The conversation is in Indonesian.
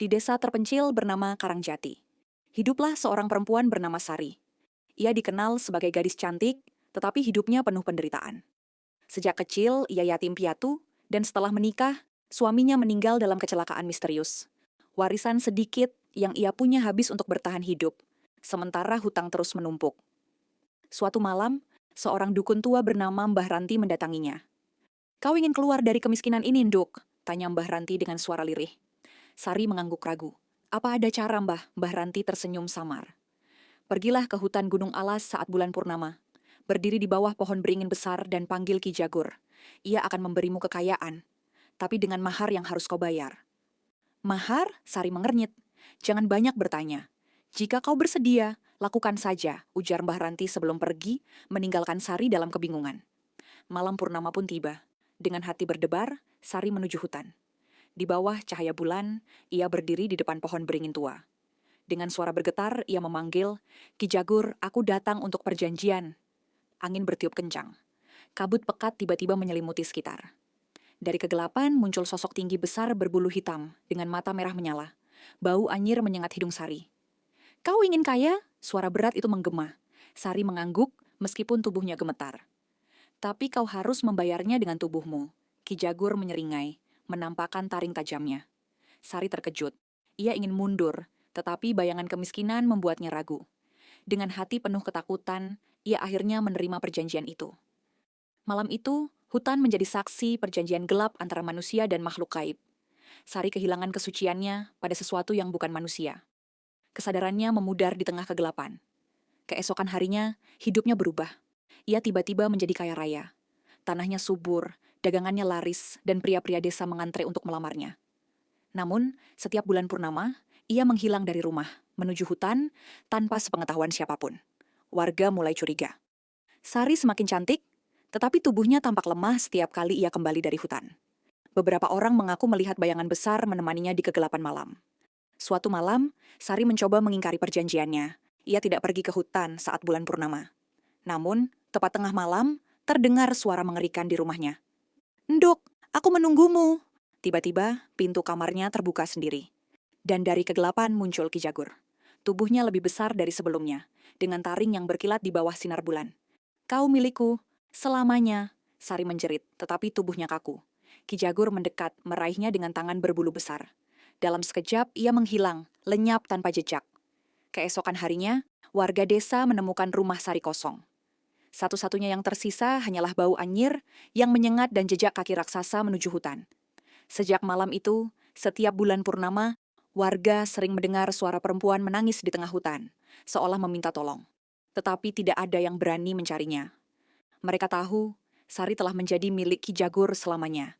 Di desa terpencil bernama Karangjati, hiduplah seorang perempuan bernama Sari. Ia dikenal sebagai gadis cantik, tetapi hidupnya penuh penderitaan. Sejak kecil, ia yatim piatu, dan setelah menikah, suaminya meninggal dalam kecelakaan misterius. Warisan sedikit yang ia punya habis untuk bertahan hidup, sementara hutang terus menumpuk. Suatu malam, seorang dukun tua bernama Mbah Ranti mendatanginya. "Kau ingin keluar dari kemiskinan ini, Nduk?" tanya Mbah Ranti dengan suara lirih. Sari mengangguk ragu. "Apa ada cara, Mbah?" Mbah Ranti tersenyum samar. "Pergilah ke hutan Gunung Alas saat bulan purnama. Berdiri di bawah pohon beringin besar dan panggil Ki Jagur. Ia akan memberimu kekayaan, tapi dengan mahar yang harus kau bayar." "Mahar?" Sari mengernyit. "Jangan banyak bertanya. Jika kau bersedia, lakukan saja," ujar Mbah Ranti sebelum pergi, meninggalkan Sari dalam kebingungan. Malam purnama pun tiba. Dengan hati berdebar, Sari menuju hutan. Di bawah cahaya bulan, ia berdiri di depan pohon beringin tua. Dengan suara bergetar, ia memanggil, "Ki Jagur, aku datang untuk perjanjian." Angin bertiup kencang. Kabut pekat tiba-tiba menyelimuti sekitar. Dari kegelapan muncul sosok tinggi besar berbulu hitam, dengan mata merah menyala. Bau anyir menyengat hidung Sari. "Kau ingin kaya?" Suara berat itu menggema. Sari mengangguk, meskipun tubuhnya gemetar. "Tapi kau harus membayarnya dengan tubuhmu." Ki Jagur menyeringai, menampakkan taring tajamnya. Sari terkejut. Ia ingin mundur, tetapi bayangan kemiskinan membuatnya ragu. Dengan hati penuh ketakutan, ia akhirnya menerima perjanjian itu. Malam itu, hutan menjadi saksi perjanjian gelap antara manusia dan makhluk gaib. Sari kehilangan kesuciannya pada sesuatu yang bukan manusia. Kesadarannya memudar di tengah kegelapan. Keesokan harinya, hidupnya berubah. Ia tiba-tiba menjadi kaya raya. Tanahnya subur, dagangannya laris, dan pria-pria desa mengantre untuk melamarnya. Namun, setiap bulan purnama, ia menghilang dari rumah, menuju hutan, tanpa sepengetahuan siapapun. Warga mulai curiga. Sari semakin cantik, tetapi tubuhnya tampak lemah setiap kali ia kembali dari hutan. Beberapa orang mengaku melihat bayangan besar menemaninya di kegelapan malam. Suatu malam, Sari mencoba mengingkari perjanjiannya. Ia tidak pergi ke hutan saat bulan purnama. Namun, tepat tengah malam, terdengar suara mengerikan di rumahnya. "Nduk, aku menunggumu." Tiba-tiba, pintu kamarnya terbuka sendiri. Dan dari kegelapan muncul Ki Jagur. Tubuhnya lebih besar dari sebelumnya, dengan taring yang berkilat di bawah sinar bulan. "Kau milikku, selamanya." Sari menjerit, tetapi tubuhnya kaku. Ki Jagur mendekat, meraihnya dengan tangan berbulu besar. Dalam sekejap, ia menghilang, lenyap tanpa jejak. Keesokan harinya, warga desa menemukan rumah Sari kosong. Satu-satunya yang tersisa hanyalah bau anyir yang menyengat dan jejak kaki raksasa menuju hutan. Sejak malam itu, setiap bulan purnama, warga sering mendengar suara perempuan menangis di tengah hutan, seolah meminta tolong. Tetapi tidak ada yang berani mencarinya. Mereka tahu, Sari telah menjadi milik Ki Jagur selamanya.